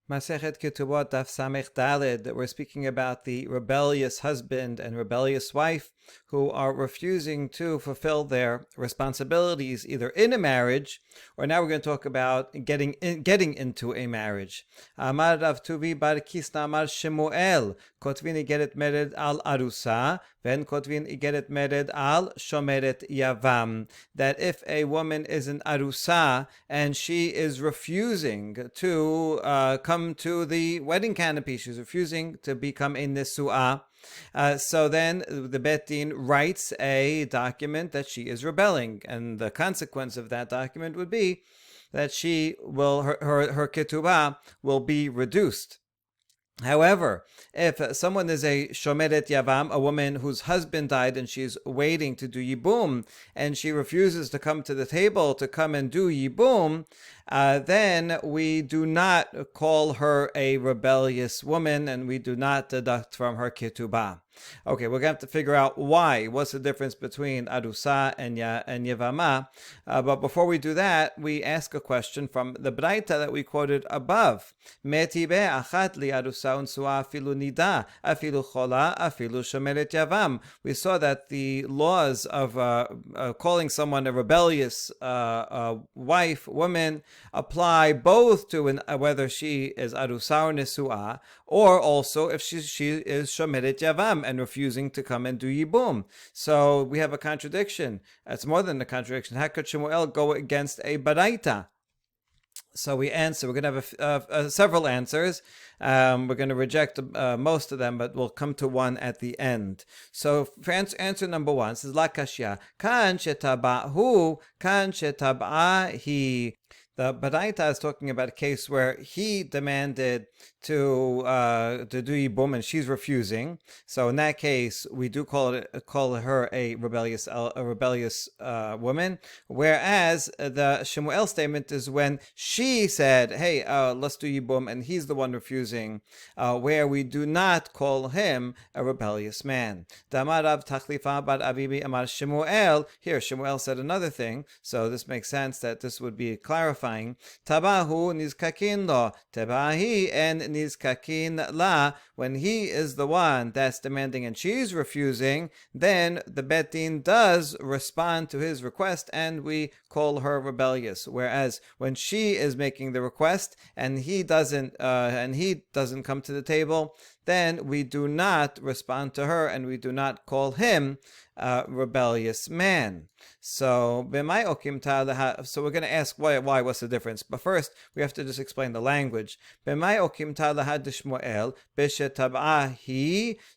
Masechet Ketubot Daf Samech Daled, that we're speaking about the rebellious husband and rebellious wife who are refusing to fulfill their responsibilities either in a marriage, or now we're going to talk about getting into a marriage. Amar Rav Tuvi bar Kisna Amar Shemuel, Kotvin Igeret Mered al Arusa, Ven Kotvin Igeret Mered al Shomeret Yavam, that if a woman is an Arusa and she is refusing to come to the wedding canopy, she's refusing to become a Nisu'ah, so then the Bet Din writes a document that she is rebelling, and the consequence of that document would be that she will her ketubah will be reduced. However, if someone is a shomeret yavam, a woman whose husband died and she's waiting to do yibum, and she refuses to come to the table to come and do yibum, then we do not call her a rebellious woman, and we do not deduct from her ketubah. Okay, we're going to have to figure out why. What's the difference between Arusa and Yevama? But before we do that, we ask a question from the Braita that we quoted above. Metibe achat li Arusa unsua afilu nida, afilu chola, afilu shomeret yavam. We saw that the laws of calling someone a rebellious wife, woman, apply both to whether she is Arusa or Nesua, or also if she is Shomeret Yavam and refusing to come and do Yibum. So we have a contradiction. It's more than a contradiction. How could Shemuel go against a Baraita? So we answer. We're going to have several answers. We're going to reject most of them, but we'll come to one at the end. So for answer number one, this is La Kashya. Kan shetaba'hu, kan shetab'ahi. The Baraita is talking about a case where he demanded to do yibum and she's refusing. So in that case, we do call her a rebellious woman. Whereas the Shemuel statement is when she said, "Hey, let's do yibum," and he's the one refusing, where we do not call him a rebellious man. Damarav tachlifa bar avibi amar Shemuel. Here, Shemuel said another thing, so this makes sense that this would be clarifying. Tabahu nizkakin lo, tabahi and nizkakin la. When he is the one that's demanding and she's refusing, then the Bet Din does respond to his request and we call her rebellious. Whereas when she is making the request and he doesn't come to the table, then we do not respond to her and we do not call him rebellious man. So we're going to ask why what's the difference? But first we have to just explain the language.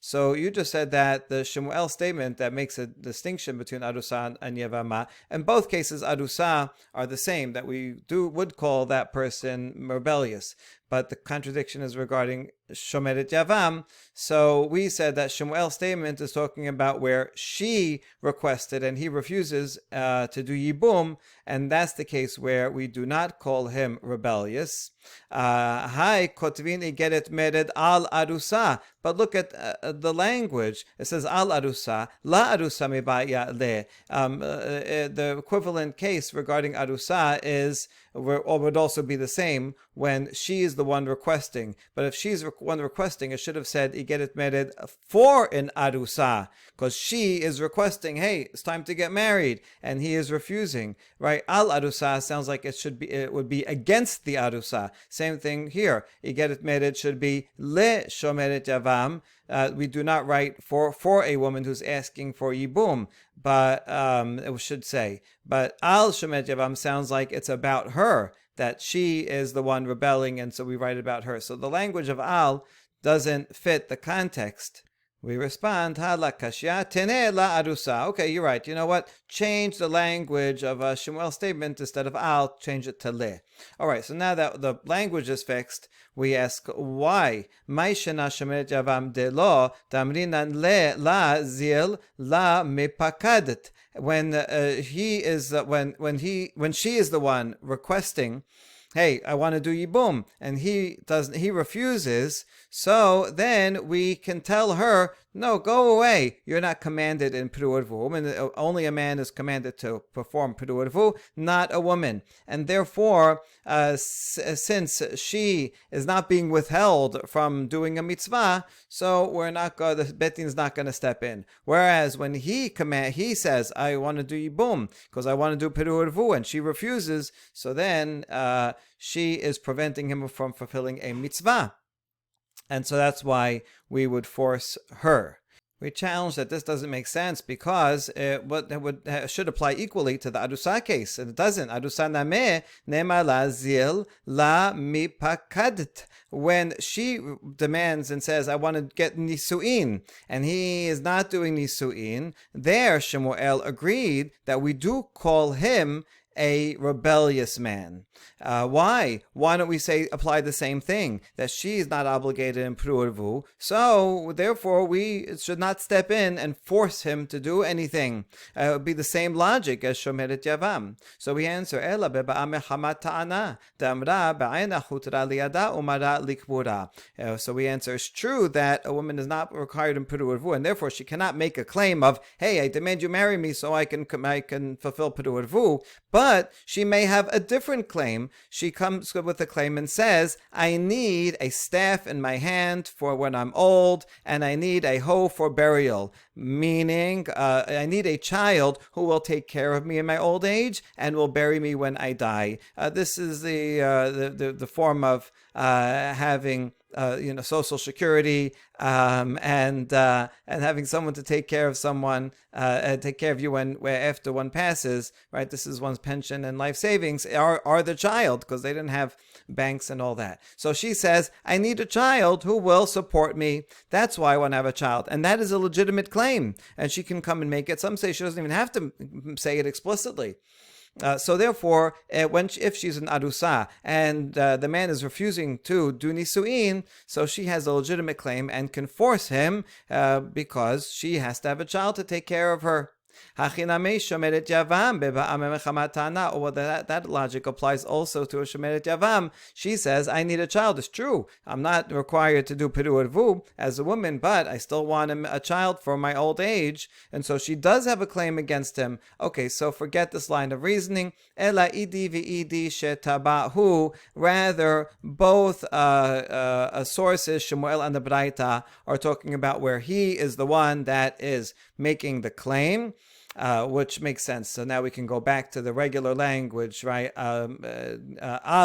So you just said that the Shemuel statement that makes a distinction between Arusa and Yevama, in both cases Arusa are the same, that we would call that person rebellious. But the contradiction is regarding Shomeret Yavam. So we said that Shemuel's statement is talking about where she requested and he refuses to do Yibum, and that's the case where we do not call him rebellious. Hai kotvin igeret mered al arusa. But look at the language. It says al arusa, la arusa mibaya le. The equivalent case regarding arusa is, or would also be the same when she is the one requesting. But if she's the one requesting, it should have said igeret mered for an arusa, because she is requesting, hey, it's time to get married, and he is refusing. Right? Al arusa sounds like it would be against the arusa. Same thing here. Igeret mered should be le shomeret yavam. We do not write for a woman who's asking for yibum, but it should say. But al shomeret yavam sounds like it's about her, that she is the one rebelling, and so we write about her. So the language of al doesn't fit the context. We respond, ha la kashya tene la arusa. Okay, you're right. You know what? Change the language of a Shemuel statement. Instead of al, change it to le. All right, so now that the language is fixed, we ask why. Mai shena shomeret yavam de lo tamrinan le la zil la mepakadet. When she is the one requesting, hey, I want to do yibum, and he refuses, so then we can tell her, no, go away. You're not commanded in Peruot Vu. And only a man is commanded to perform Peruot Vu, not a woman. And therefore, since she is not being withheld from doing a mitzvah, so the Bet Din is not going to step in. Whereas when he says, I want to do Yibum, because I want to do Peruot Vu, and she refuses, so then she is preventing him from fulfilling a mitzvah. And so that's why we would force her. We challenge that this doesn't make sense because should apply equally to the Arusa case. And it doesn't. Arusa nameh nema la zil la mipakadet. When she demands and says, I want to get nisuin, and he is not doing nisuin, there Shemuel agreed that we do call him a rebellious man. Why? Why don't we apply the same thing? That she is not obligated in Peruot Vu, so therefore we should not step in and force him to do anything. It would be the same logic as Shomeret Yavam. So we answer, Ela beba'ame hamat ta'ana, damra ba'ena chutra liyada umara likbura. So we answer, it's true that a woman is not required in Peruot Vu, and therefore she cannot make a claim of, hey, I demand you marry me so I can fulfill Peruot Vu, but she may have a different claim. She comes with a claim and says, I need a staff in my hand for when I'm old, and I need a hoe for burial. Meaning, I need a child who will take care of me in my old age and will bury me when I die. This is the form of having Social Security, and having someone to take care of someone, take care of you after one passes, right? This is one's pension and life savings are the child, because they didn't have banks and all that. So she says, I need a child who will support me. That's why I want to have a child. And that is a legitimate claim. And she can come and make it. Some say she doesn't even have to say it explicitly. So therefore, if she's an arusa and the man is refusing to do nisuin, so she has a legitimate claim and can force him because she has to have a child to take care of her. That logic applies also to a Shomeret Yavam. She says, I need a child. It's true. I'm not required to do Peruot Vu as a woman, but I still want a child for my old age. And so she does have a claim against him. Okay, so forget this line of reasoning. Ela idi v'idi shetabahu. Rather, both sources, Shemuel and the Braita, are talking about where he is the one that is making the claim. Which makes sense. So now we can go back to the regular language, right? Al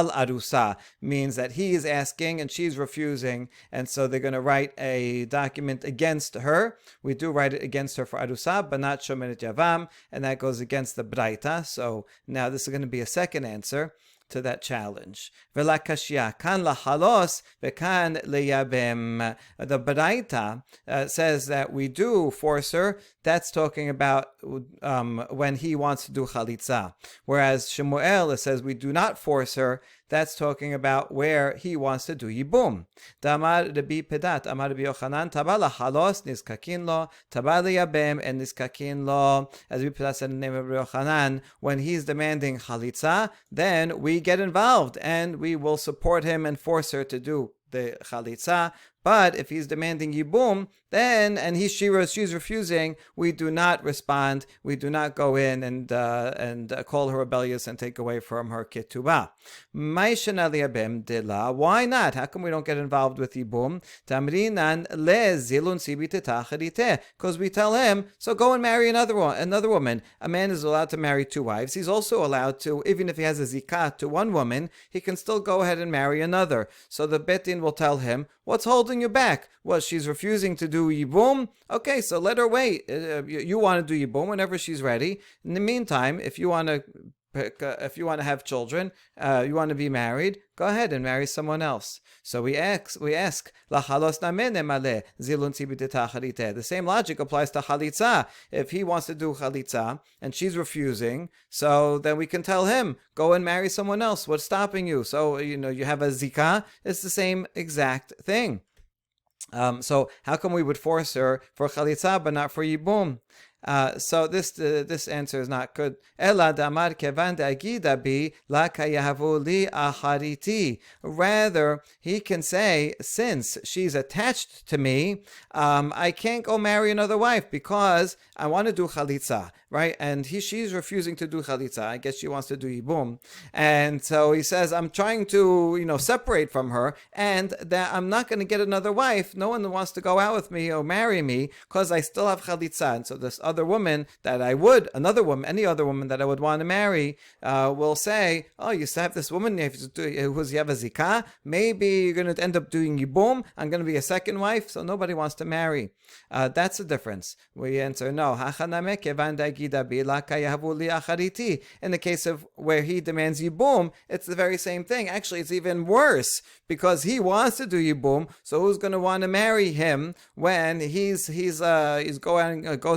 arusa means that he is asking and she's refusing, and so they're going to write a document against her. We do write it against her for arusa, but not shomeret yavam, and that goes against the braita. So now this is going to be a second answer to that challenge. Vela kashya kan lahalos vekan leyabem. The Baraita says that we do force her. That's talking about when he wants to do chalitza. Whereas Shemuel says we do not force her. That's talking about where he wants to do yibum. Damar Rabbi Pedat, Amar Rabbi Yochanan, Tabala halos niskakin lo, Tabala yabem and niskakin lo. As Rabbi Pedat said in the name of Rabbi Yochanan, when he's demanding chalitza, then we get involved and we will support him and force her to do the chalitza. But if he's demanding yibum, then she's refusing, we do not respond. We do not go in and call her rebellious and take away from her ketubah. Why not? How come we don't get involved with yibum? Because we tell him, so go and marry another woman. A man is allowed to marry two wives. He's also allowed to, even if he has a zikah to one woman, he can still go ahead and marry another. So the Bet Din will tell him, what's holding you back? Well, she's refusing to do yibum. Okay, so let her wait. You want to do yibum whenever she's ready. In the meantime, if you want to have children, you want to be married, go ahead and marry someone else. So we ask, the same logic applies to chalitza. If he wants to do chalitza and she's refusing, so then we can tell him, go and marry someone else. What's stopping you? So, you have a zikah. It's the same exact thing. So how come we would force her for chalitza but not for yibum? So this answer is not good. Ela damar kevan de'agida bi la kayahavu li achariti. Rather, he can say, since she's attached to me, I can't go marry another wife because I want to do chalitza, right? And she's refusing to do chalitza. I guess she wants to do yibum. And so he says, I'm trying to, separate from her, and that I'm not going to get another wife. No one wants to go out with me or marry me because I still have chalitza. And so this other woman that any other woman that I would want to marry, will say, oh, you still have this woman you have a zikah, maybe you're going to end up doing yibum, I'm going to be a second wife, so nobody wants to marry. That's the difference. We answer, no. In the case of where he demands yibum, it's the very same thing. Actually, it's even worse, because he wants to do yibum, so who's going to want to marry him when he's goes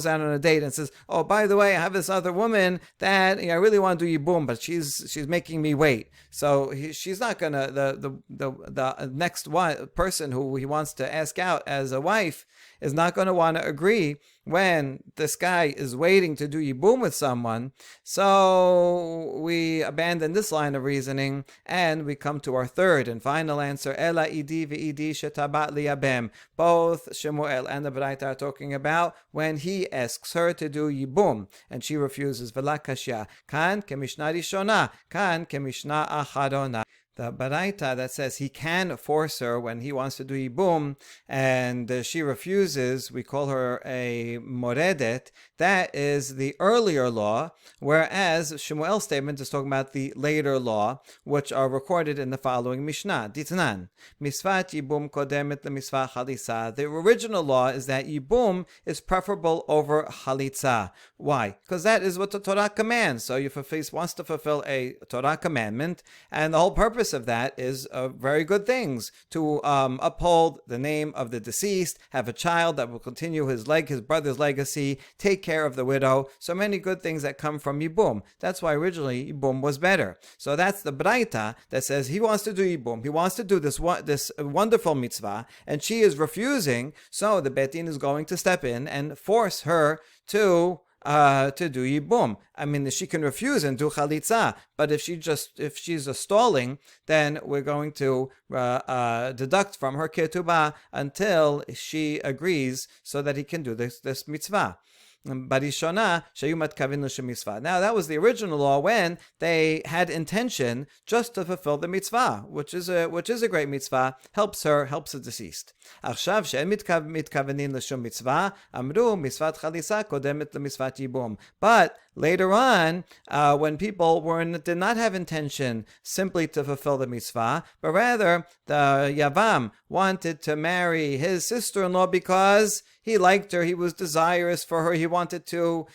out on a date and says, oh, by the way, I have this other woman that I really want to do yibum, but she's making me wait. So she's not gonna, the next person who he wants to ask out as a wife is not going to want to agree when this guy is waiting to do yibum with someone. So we abandon this line of reasoning and we come to our third and final answer. Ela idi ve'idi shetabat liyabem. Both Shemuel and the Baraita are talking about when he asks her to do yibum and she refuses. V'la kashya. Kan kemishna rishona. Kan kemishna acharona. The Baraita that says he can force her when he wants to do yibum and she refuses, we call her a moredet. That is the earlier law, whereas Shemuel's statement is talking about the later law, which are recorded in the following Mishnah. Ditnan, misvat yibum kodemet lemisvat chalitza. The original law is that yibum is preferable over chalitza. Why? Because that is what the Torah commands. So if a face wants to fulfill a Torah commandment, and the whole purpose of that is very good things, to uphold the name of the deceased, have a child that will continue his brother's legacy, take care of the widow, so many good things that come from yibum. That's why originally yibum was better. So that's the Braita that says he wants to do yibum, he wants to do this wonderful mitzvah, and she is refusing, so the Beit Din is going to step in and force her to do yibum. I mean, she can refuse and do chalitza, but if she's stalling, then we're going to deduct from her ketubah until she agrees, so that he can do this mitzvah. Barishona sheyumat kavinu shemitzvah. Now that was the original law when they had intention just to fulfill the mitzvah, which is a great mitzvah, helps the deceased. Achshav she'en mitkavenin l'shum mitzvah, amru mitzvat chalisa kodemet l'mitzvat yibum. But later on, when people did not have intention simply to fulfill the mitzvah, but rather the Yavam wanted to marry his sister-in-law because he liked her, he was desirous for her, he wanted to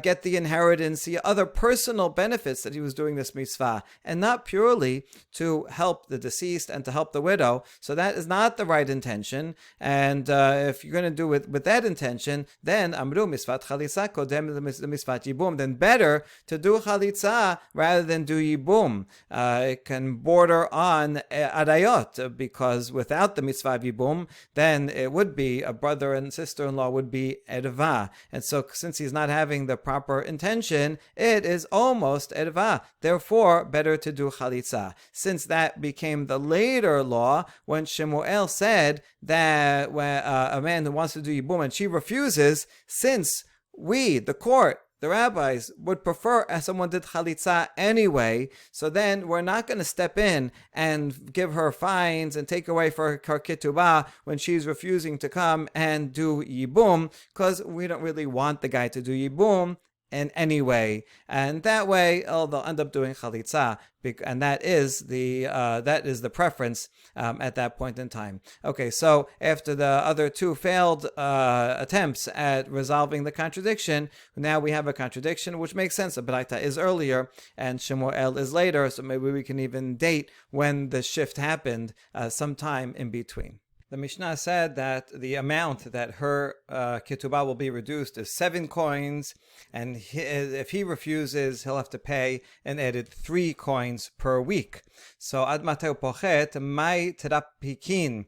get the inheritance, the other personal benefits that he was doing this mitzvah, and not purely to help the deceased and to help the widow. So that is not the right intention. And if you're going to do it with that intention, then amru misvat chalisa kodem misvat yibum. Then better to do chalitza rather than do yibum. It can border on arayot, because without the mitzvah of yibum, then it would be a brother and sister-in-law would be erva. And so since he's not having the proper intention, it is almost erva. Therefore, better to do chalitza. Since that became the later law, when Shemuel said that when a man who wants to do yibum and she refuses, since we, the court, the rabbis, would prefer as someone did chalitza anyway, so then we're not going to step in and give her fines and take away for her ketubah when she's refusing to come and do yibum, because we don't really want the guy to do yibum in any way. And that way, they'll end up doing chalitza, and that is the preference at that point in time. Okay, so after the other two failed attempts at resolving the contradiction, now we have a contradiction which makes sense. The Baraita is earlier and Shemuel is later, so maybe we can even date when the shift happened sometime in between. The Mishnah said that the amount that her ketubah will be reduced is 7 coins, and if he refuses, he'll have to pay an added 3 coins per week. So ad mateu pochet mai terapikin.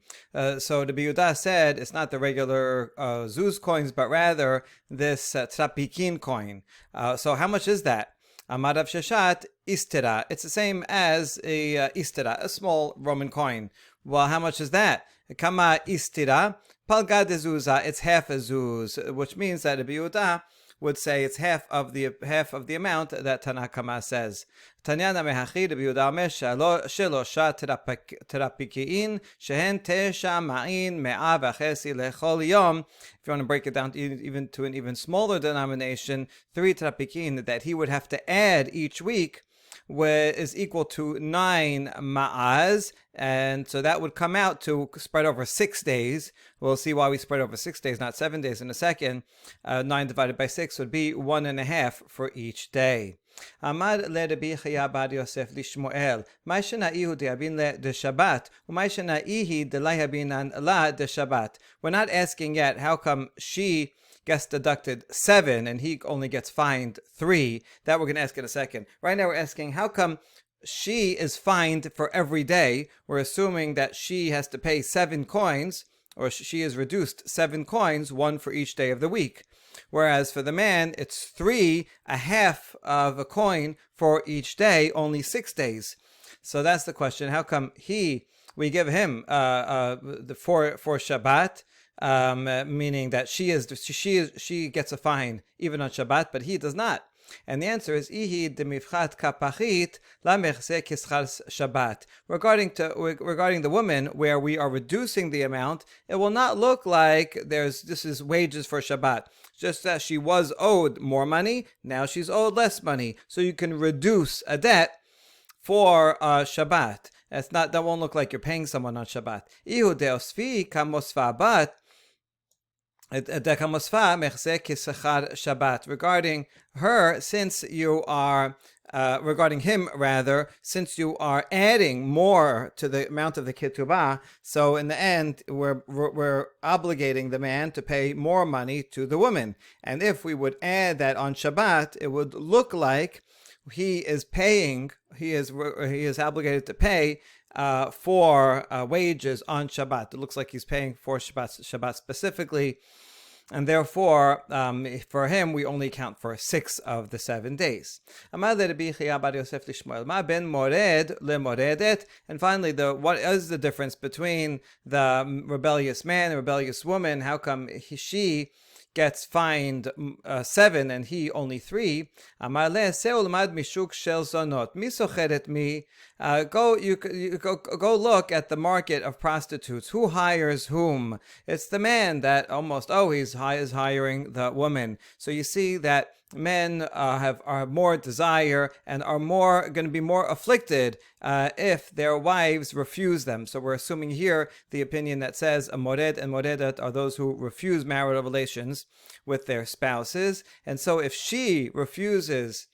So the Biyudah said it's not the regular zuz coins, but rather this terapikin coin. So how much is that? Amadav sheshat istira. It's the same as a istira, a small Roman coin. Well, how much is that? Kama istira, palga de zuza, it's half a zuz, which means that a Biyudah would say it's half of the amount that Tanakama says. Tanyana mehachi, the Biyudah shelosha terapikiin shehen tesha ma'in me'a v'chesi lechol yom. If you want to break it down even to an even smaller denomination, 3 terapikiin that he would have to add each week is equal to 9 ma'az, and so that would come out to spread over 6 days. We'll see why we spread over 6 days, not 7 days in a second. 9 divided by 6 would be 1.5 for each day. Amar le Rabbi Chaya bar Yosef lishmuel, ma shena'ihu de'abin le de Shabbat, u'ma shena'ihi de lahabinan la de Shabbat. We're not asking yet how come she gets deducted 7 and he only gets fined 3. That we're going to ask in a second. Right now we're asking how come she is fined for every day. We're assuming that she has to pay 7 coins, or she is reduced 7 coins, 1 for each day of the week. Whereas for the man, it's 3, a half of a coin for each day, only 6 days. So that's the question. How come we give him for Shabbat, meaning that she gets a fine even on Shabbat, but he does not. And the answer is ihi demivchat kapachit la mechse kischar Shabbat. Regarding the woman, where we are reducing the amount, it will not look like this is wages for Shabbat. Just that she was owed more money, now she's owed less money. So you can reduce a debt for Shabbat. That won't look like you're paying someone on Shabbat. Ihu deosfi kamosfa bat. Regarding her, since you are regarding him rather, since you are adding more to the amount of the ketubah, so in the end we're obligating the man to pay more money to the woman. And if we would add that on Shabbat, it would look like he is obligated to pay for wages on Shabbat. It looks like he's paying for Shabbat specifically, and therefore, for him, we only count for 6 of the 7 days. And finally, what is the difference between the rebellious man and rebellious woman? How come she gets fined 7 and he only 3? Go look at the market of prostitutes. Who hires whom? It's the man that almost always is hiring the woman. So you see that men are more desire and are going to be more afflicted if their wives refuse them. So we're assuming here the opinion that says a mored and moredat are those who refuse marital relations with their spouses. And so if she refuses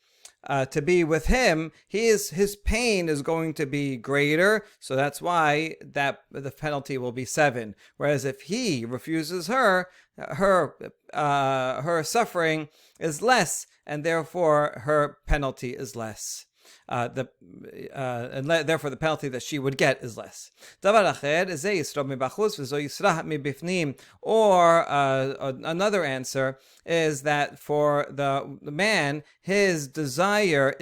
to be with him, his pain is going to be greater. So that's why the penalty will be 7. Whereas if he refuses her suffering is less, and therefore her penalty is less. And therefore the penalty that she would get is less. Or another answer is that for the man, his desire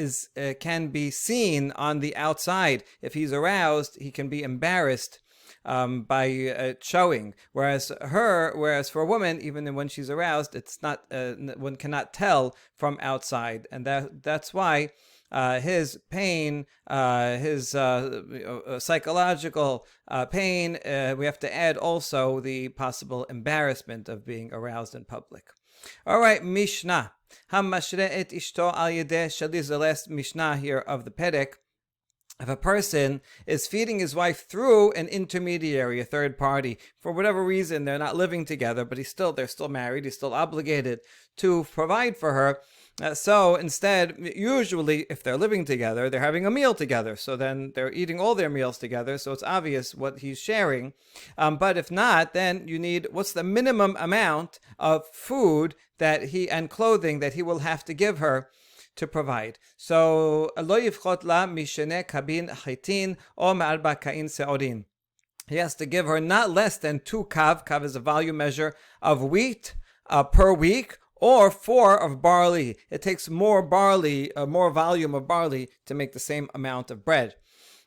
can be seen on the outside. If he's aroused, he can be embarrassed by showing. Whereas for a woman, even when she's aroused, it's not one cannot tell from outside, and that's why his pain, his psychological pain, we have to add also the possible embarrassment of being aroused in public. All right, Mishnah. Hamashre et ishto al yedeh shali is the last Mishnah here of the Perek. If a person is feeding his wife through an intermediary, a third party, for whatever reason they're not living together, but they're still married, he's still obligated to provide for her, So instead, usually if they're living together, they're having a meal together. So then they're eating all their meals together. So it's obvious what he's sharing. But if not, then you need, what's the minimum amount of food that he and clothing that he will have to give her to provide. So lo yivchot la mishene kabin chitin or ma'arba kain seorin. He has to give her not less than 2 kav. Kav is a volume measure of wheat per week, or 4 of barley. It takes more barley, more volume of barley to make the same amount of bread.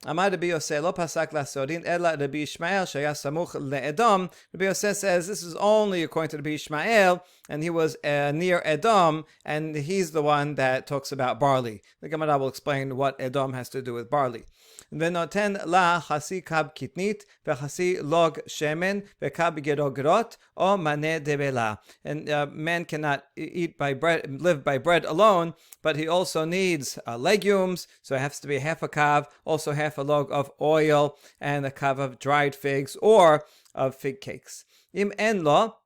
Amar Rabbi Yosef lo pasak lasorin ela Rabbi Ishmael shaya samuch leEdom. Rabbi Yosef says this is only according to Rabbi Ishmael, and he was near Edom, and he's the one that talks about barley. The Gemara will explain what Edom has to do with barley. V'noten la chasi kab kitnit v'chasi log shemen v'kab gerogrot o maneh debela. And man cannot eat by bread, live by bread alone, but he also needs legumes, so it has to be half a kav, also half a log of oil, and a kav of dried figs or of fig cakes. Im en lo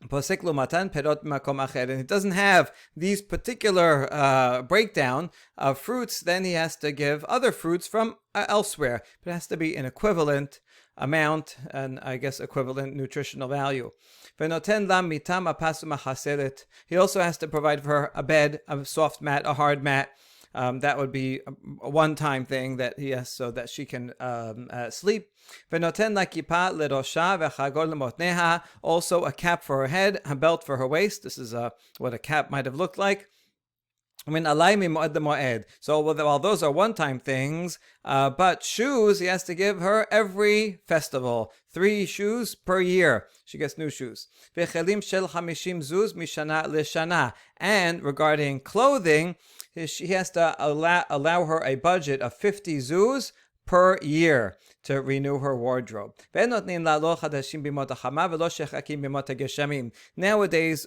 posek lo matan perot makom acher, and he doesn't have these particular breakdown of fruits, then he has to give other fruits from elsewhere, but it has to be an equivalent amount and I guess equivalent nutritional value. He also has to provide for her a bed, a soft mat, a hard mat. That would be a one-time thing that he has so that she can sleep. Also a cap for her head, a belt for her waist. This is what a cap might have looked like. So while those are one-time things, but shoes he has to give her every festival. 3 shoes per year. She gets new shoes. And regarding clothing, he has to allow her a budget of 50 zuz per year to renew her wardrobe. Nowadays,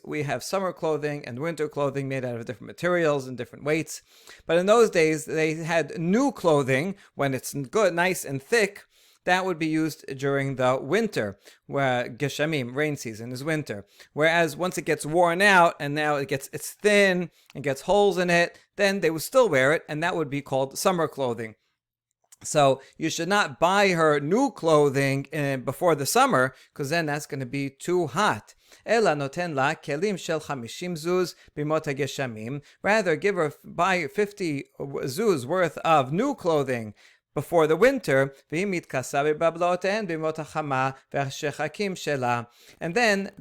we have summer clothing and winter clothing made out of different materials and different weights. But in those days, they had new clothing when it's good, nice and thick. That would be used during the winter, where geshamim, rain season, is winter. Whereas once it gets worn out and now it's thin and gets holes in it, then they would still wear it, and that would be called summer clothing. So you should not buy her new clothing before the summer, because then that's going to be too hot. Ela noten la kelim shel 50 zuz bimot geshamim. Rather, buy 50 zuz worth of new clothing before the winter, and then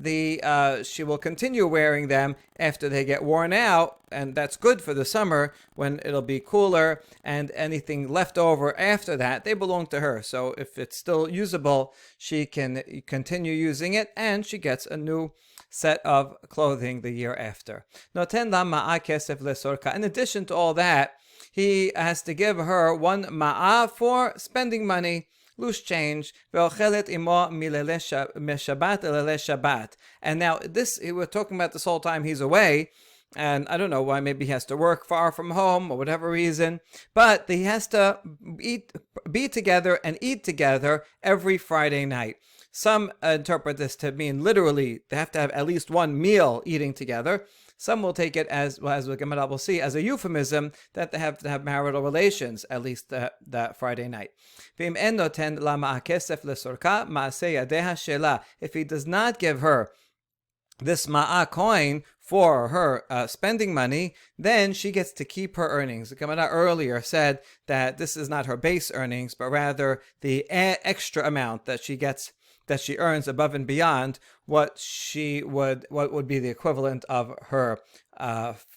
she will continue wearing them after they get worn out, and that's good for the summer when it'll be cooler, and anything left over after that, they belong to her. So if it's still usable, she can continue using it, and she gets a new set of clothing the year after. In addition to all that, he has to give her 1 ma'ah for spending money, loose change. And now this, we're talking about this whole time he's away, and I don't know why, maybe he has to work far from home or whatever reason, but he has to be together and eat together every Friday night. Some interpret this to mean literally they have to have at least 1 meal eating together. Some will take it as the Gemara will see, as a euphemism that they have to have marital relations at least that Friday night. If he does not give her this ma'ah coin for her spending money, then she gets to keep her earnings. The Gemara earlier said that this is not her base earnings, but rather the extra amount that she gets, that she earns above and beyond what would be the equivalent of her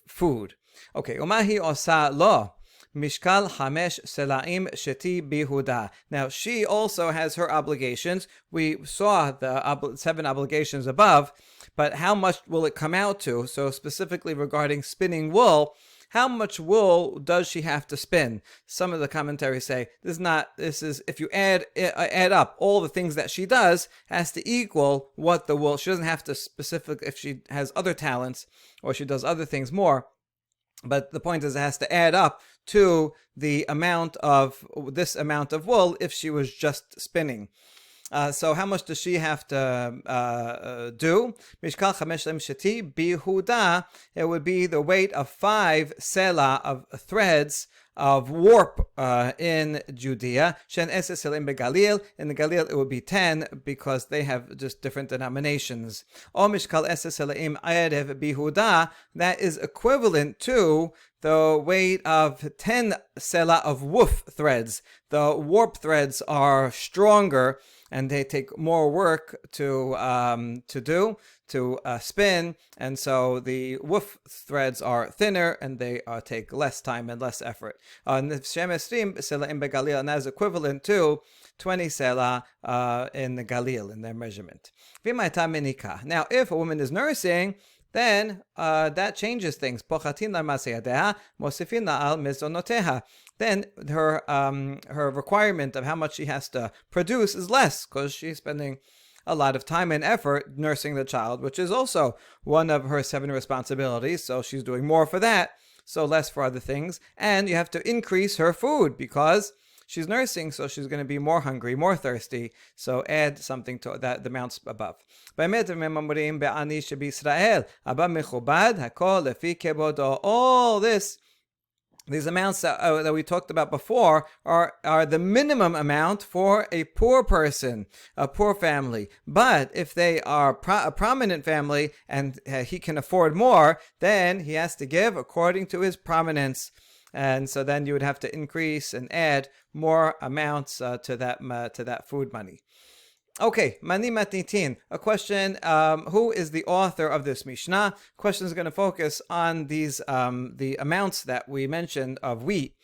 food. Okay, umahi osa lo mishkal hamesh selaim sheti bihuda. Now she also has her obligations. We saw the 7 obligations above, but how much will it come out to? So specifically regarding spinning wool, how much wool does she have to spin? Some of the commentaries say this is if you add up all the things that she does, has to equal what the wool. She doesn't have to if she has other talents or she does other things more. But the point is, it has to add up to the amount of this amount of wool if she was just spinning. So how much does she have to do? Mishkal chamesh lem sheti bihuda. It would be the weight of 5 selah of threads of warp in Judea. Shen eses selim begalil. In the Galil, it would be 10 because they have just different denominations. O mishkal eses selim erev bihuda. That is equivalent to the weight of 10 selah of woof threads. The warp threads are stronger and they take more work to spin, and so the woof threads are thinner and they take less time and less effort. And that is equivalent to 20 selah in the Galil in their measurement. Now, if a woman is nursing, then that changes things. Then her requirement of how much she has to produce is less because she's spending a lot of time and effort nursing the child, which is also one of her 7 responsibilities. So she's doing more for that, so less for other things. And you have to increase her food because she's nursing, so she's going to be more hungry, more thirsty. So add something to that, the amounts above. All this, these amounts that we talked about before are the minimum amount for a poor person, a poor family. But if they are a prominent family and he can afford more, then he has to give according to his prominence. And so then you would have to increase and add more amounts to that food money. Okay, Mani Matnitin, a question, who is the author of this Mishnah? Question is going to focus on these, the amounts that we mentioned of wheat.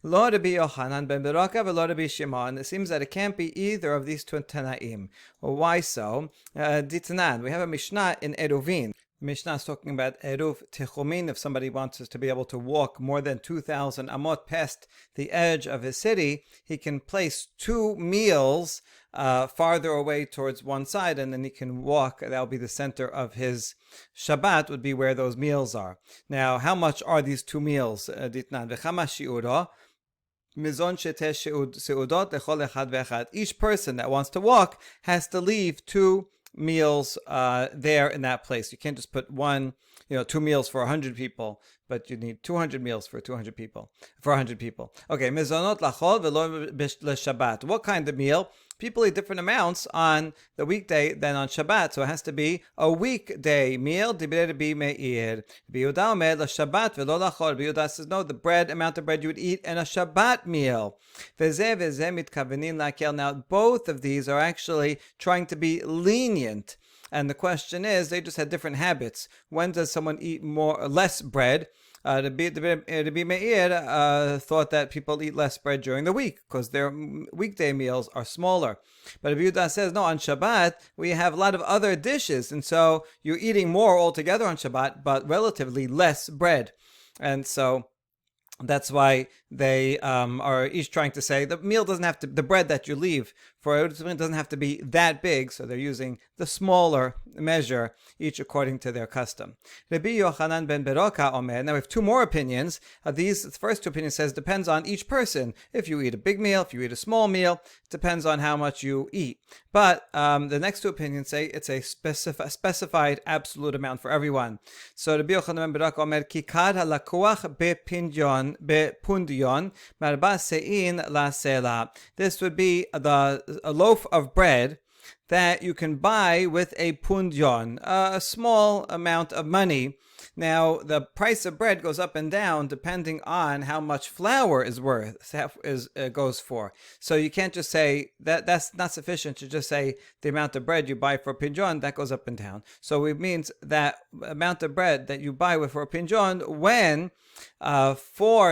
Lo Rabbi Yochanan ben Beroka v'lo Rabbi Shimon. It seems that it can't be either of these two Tanaim. Well, why so? Ditnan, we have a Mishnah in Eruvin. Mishnah is talking about Eruv Techumin. If somebody wants us to be able to walk more than 2,000 amot past the edge of his city, he can place 2 meals farther away towards one side, and then he can walk. That'll be the center of his Shabbat, would be where those meals are. Now, how much are these 2 meals? Ditnan v'chama shi'uro. Each person that wants to walk has to leave 2 meals there in that place. You can't just put 2 meals for 100 people, but you need 200 meals for 200 people, for 100 people. Okay, mezonot lachol v'lo l'Shabbat. What kind of meal? People eat different amounts on the weekday than on Shabbat, so it has to be a weekday meal. Rabbi Meir. Yehuda omer l'Shabbat v'lo lachol. Yehuda says no, the amount of bread you would eat in a Shabbat meal. V'zeh mitkavenin lakel. Now both of these are actually trying to be lenient. And the question is, they just had different habits. When does someone eat more or less bread? Rabbi Meir thought that people eat less bread during the week because their weekday meals are smaller. But Rabbi Yehuda says, no, on Shabbat, we have a lot of other dishes. And so you're eating more altogether on Shabbat, but relatively less bread. And so that's why they are each trying to say the meal doesn't have to, the bread that you leave for it doesn't have to be that big, so they're using the smaller measure, each according to their custom. Rabbi Yochanan ben Beroka omer. Now we have 2 more opinions. The first 2 opinions says depends on each person. If you eat a big meal, if you eat a small meal, it depends on how much you eat. But the next 2 opinions say it's a specified absolute amount for everyone. So Rabbi Yochanan ben Beroka omer kikad halakuach bepundion marba sein la sela. This would be a loaf of bread that you can buy with a pundion, a small amount of money. Now, the price of bread goes up and down depending on how much flour goes for. So you can't just say that's not sufficient to just say the amount of bread you buy for a pinjon, that goes up and down. So it means that amount of bread that you buy for a pinjon when 4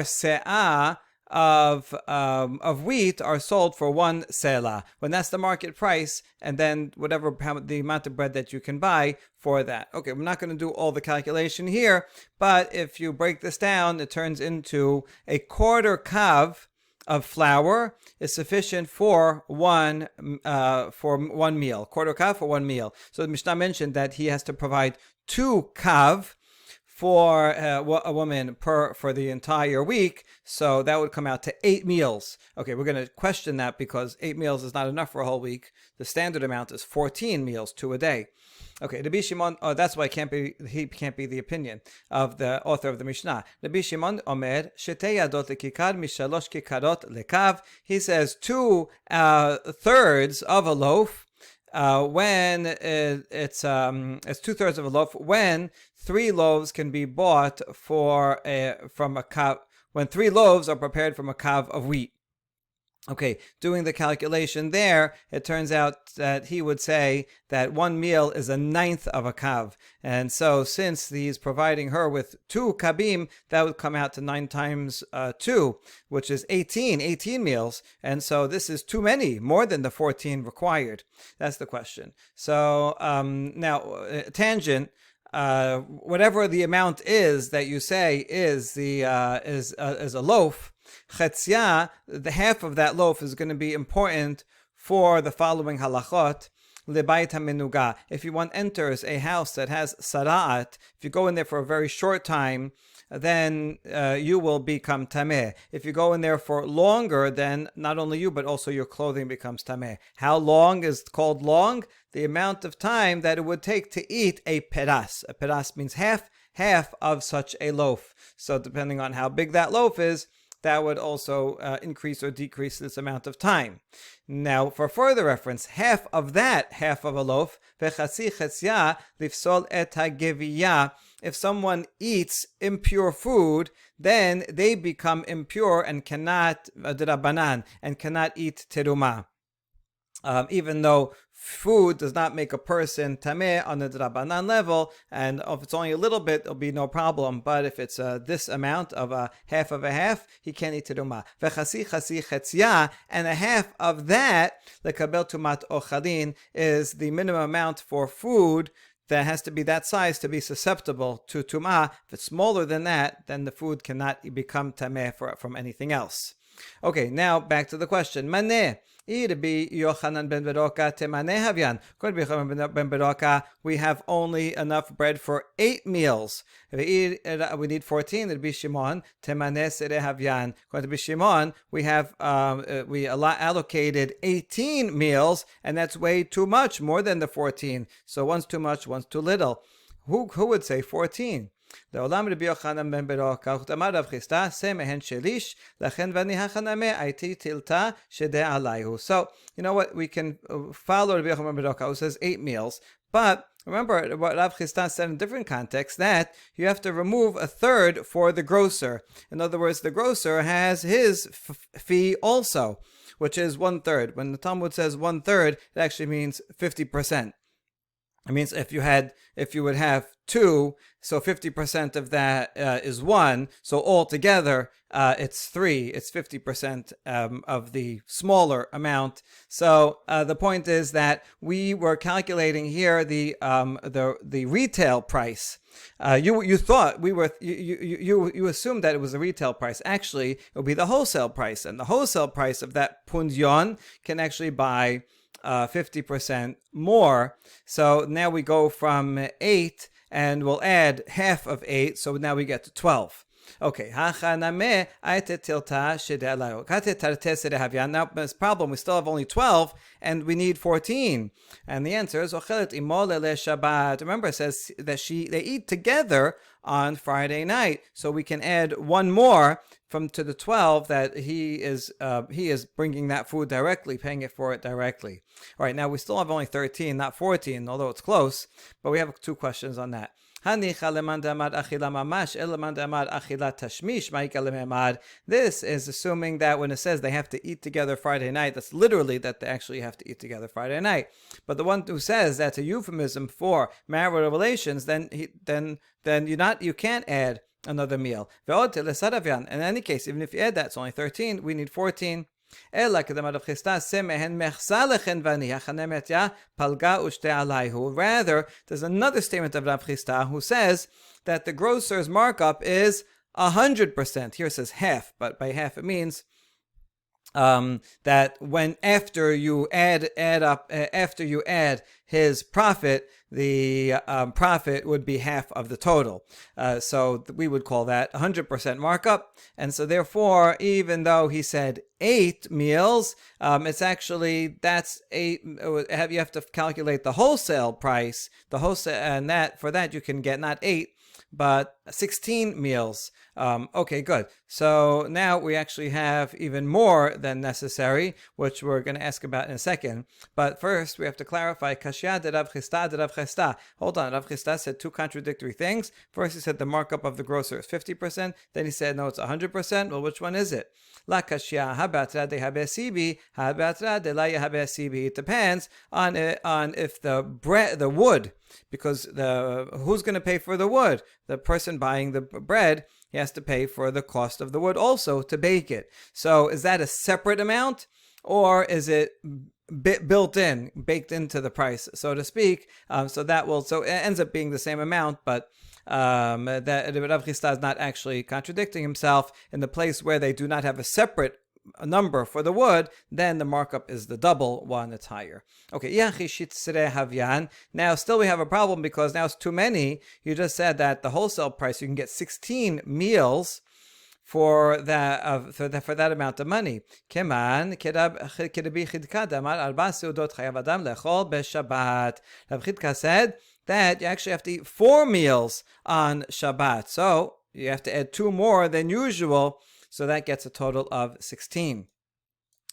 se'ah of wheat are sold for 1 selah, when that's the market price, and then whatever the amount of bread that you can buy for that. Okay, we're not going to do all the calculation here, but if you break this down, it turns into a 1/4 kav of flour is sufficient for one meal. 1/4 kav for 1 meal. So the Mishnah mentioned that he has to provide 2 kav for a woman for the entire week. So that would come out to 8 meals. Okay, we're going to question that because 8 meals is not enough for a whole week. The standard amount is 14 meals, 2 a day. Okay, Rabbi Shimon, that's why he can't be the opinion of the author of the Mishnah. Rabbi Shimon Omer, Shetei yadot lekikar mishalosh kikarot lekav. He says 2/3 of a loaf when it's 2/3 of a loaf when 3 loaves can be bought from a kav, when 3 loaves are prepared from a kav of wheat. Okay, doing the calculation there, it turns out that he would say that 1 meal is 1/9 of a kav. And so since he's providing her with 2 kabim, that would come out to 9 times 2, which is 18 meals. And so this is too many, more than the 14 required. That's the question. So now, tangent. Whatever the amount is that you say is a loaf, chetzia, the half of that loaf is going to be important for the following halachot. Lebayit hamenuga. If one enters a house that has sara'at, if you go in there for a very short time, then you will become tameh. If you go in there for longer, then not only you, but also your clothing becomes tameh. How long is called long? The amount of time that it would take to eat a peras. A peras means half of such a loaf. So depending on how big that loaf is, that would also increase or decrease this amount of time. Now, for further reference, half of a loaf, v'chasi chetzia lifsol et hageviyah. If someone eats impure food, then they become impure and cannot d'Rabbanan and cannot eat terumah. Even though food does not make a person tameh on the D'Rabbanan level, and if it's only a little bit, it'll be no problem. But if it's this amount of a half, he can't eat terumah. V'chasi chetzia, and a half of that, lekabel tumat ochalin, is the minimum amount for food that has to be that size to be susceptible to tumah. If it's smaller than that, then the food cannot become tameh from anything else. Okay, now back to the question. Maneh. According to Yochanan ben Beroka, we have only enough bread for 8 meals. We need 14. Rabbi Shimon, according to Rabbi Shimon, we allocated 18 meals, and that's way too much, more than the 14. So one's too much, one's too little. Who would say 14? לעולם רבי יוחנן בן ברוקה, וכתמר רב חיסדא, שא מהן שליש, לכן ואני החנמה, הייתי תלתה שדה עליהו. So, you know what, we can follow Rabbi Yochanan ben Beroka, who says 8 meals, but remember what Rav Chisda said in a different context, that you have to remove 1/3 for the grocer. In other words, the grocer has his fee also, which is 1/3. When the Talmud says 1/3, it actually means 50%. It means if you would have 2, so 50% of that is 1. So altogether, it's 3. It's 50% of the smaller amount. So the point is that we were calculating here the retail price. You thought you assumed that it was the retail price. Actually, it would be the wholesale price, and the wholesale price of that pundion can actually buy 50% more. So now we go from 8 and we'll add half of 8, so now we get to 12. Okay. Now this problem, we still have only 12 and we need 14. And the answer is remember, it says that they eat together on Friday night. So we can add one more to the 12 that he is bringing that food directly, paying it for it directly. All right, now we still have only 13, not 14, although it's close, but we have 2 questions on that. This is assuming that when it says they have to eat together Friday night, that's literally that they actually have to eat together Friday night. But the one who says that's a euphemism for marital relations, then you can't add another meal. In any case, even if you add that, it's only 13. We need 14. Rather, there's another statement of Rav Chisda who says that the grocer's markup is 100%. Here it says half, but by half it means that when after you add his profit, the profit would be half of the total. So we would call that 100% markup. And so therefore, even though he said 8 meals, it's actually, that's 8. You have to calculate the wholesale price, and for that you can get not 8, but 16 meals. Okay, good. So now we actually have even more than necessary, which we're going to ask about in a second. But first, we have to clarify, Kashya de Rav Chisda de Rav Chisda. Hold on, Rav Chisda said two contradictory things. First, he said the markup of the grocer is 50%. Then he said, no, it's 100%. Well, which one is it? La Kashya habatra de habesibi, habatra de la habesibi. It depends on if the wood, because who's going to pay for the wood? The person buying the bread, he has to pay for the cost of the wood also to bake it. So is that a separate amount, or is it baked into the price, so to speak? So it ends up being the same amount, but that Rav Chisda is not actually contradicting himself. In the place where they do not have a separate number for the wood, then the markup is the double one that's higher. Okay, now still we have a problem, because now it's too many. You just said that the wholesale price, you can get 16 meals for that for that amount of money. Rav Chidka said that you actually have to eat 4 meals on Shabbat, so you have to add 2 more than usual. So that gets a total of 16.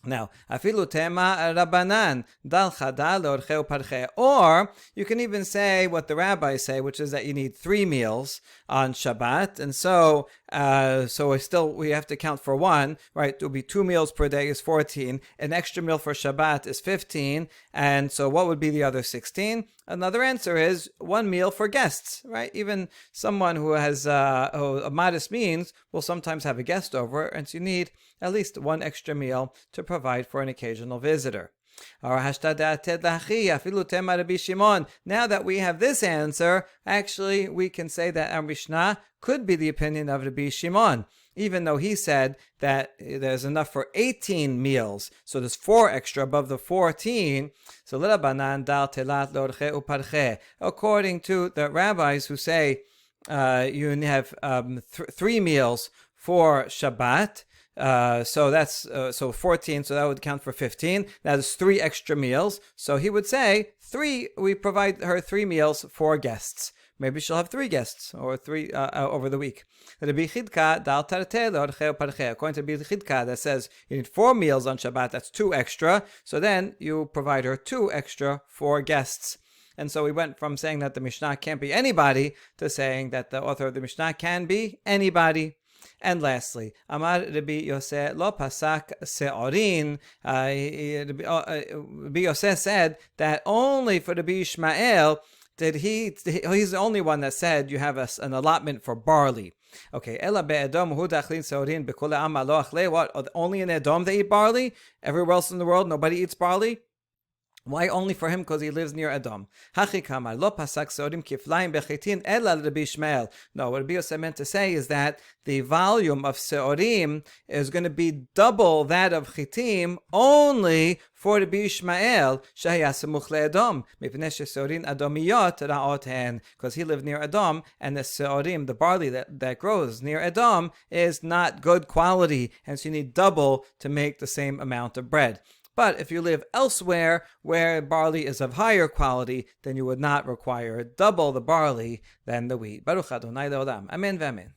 Now, afilu tema rabbanan dal chada leorcheu parche. Or you can even say what the rabbis say, which is that you need 3 meals on Shabbat, and so we have to count for 1, right? It will be 2 meals per day is 14. An extra meal for Shabbat is 15, and so what would be the other 16? Another answer is 1 meal for guests, right? Even someone who has a modest means will sometimes have a guest over, and so you need at least 1 extra meal to provide for an occasional visitor. Now that we have this answer, actually we can say that our Mishnah could be the opinion of Rabbi Shimon, even though he said that there's enough for 18 meals. So there's 4 extra above the 14. So according to the rabbis who say you have 3 meals for Shabbat, so that's 14, so that would count for 15. That is 3 extra meals. So he would say we provide her 3 meals for guests. Maybe she'll have 3 guests, or 3 over the week. According to Rabbi Chidka, that says you need 4 meals on Shabbat, that's 2 extra. So then you provide her 2 extra for guests. And so we went from saying that the Mishnah can't be anybody to saying that the author of the Mishnah can be anybody. And lastly, Amar Rabbi Yosef lo pasak se'orin. Rabbi Yosef said that only for Rabbi Ishmael he's the only one that said you have an allotment for barley. Okay, Ela be'edom hu dachlin se'orin b'kol ha'am lo achle. What? Only in Edom they eat barley? Everywhere else in the world nobody eats barley? Why only for him? Because he lives near Edom. Hachi kamar lo pasak seorim kiflaim bechitin ela Rabbi Ishmael. No, what Rabbi Yosef meant to say is that the volume of seorim is going to be double that of chitim only for Rabbi Ishmael shehaya semuch leEdom mipnei sheseorin adomiyot ra'ot hen, because he lived near Edom, and the seorim, the barley that grows near Edom, is not good quality, and so you need double to make the same amount of bread. But if you live elsewhere where barley is of higher quality, then you would not require double the barley than the wheat. Baruch Adonai Leolam. Amen v'amen.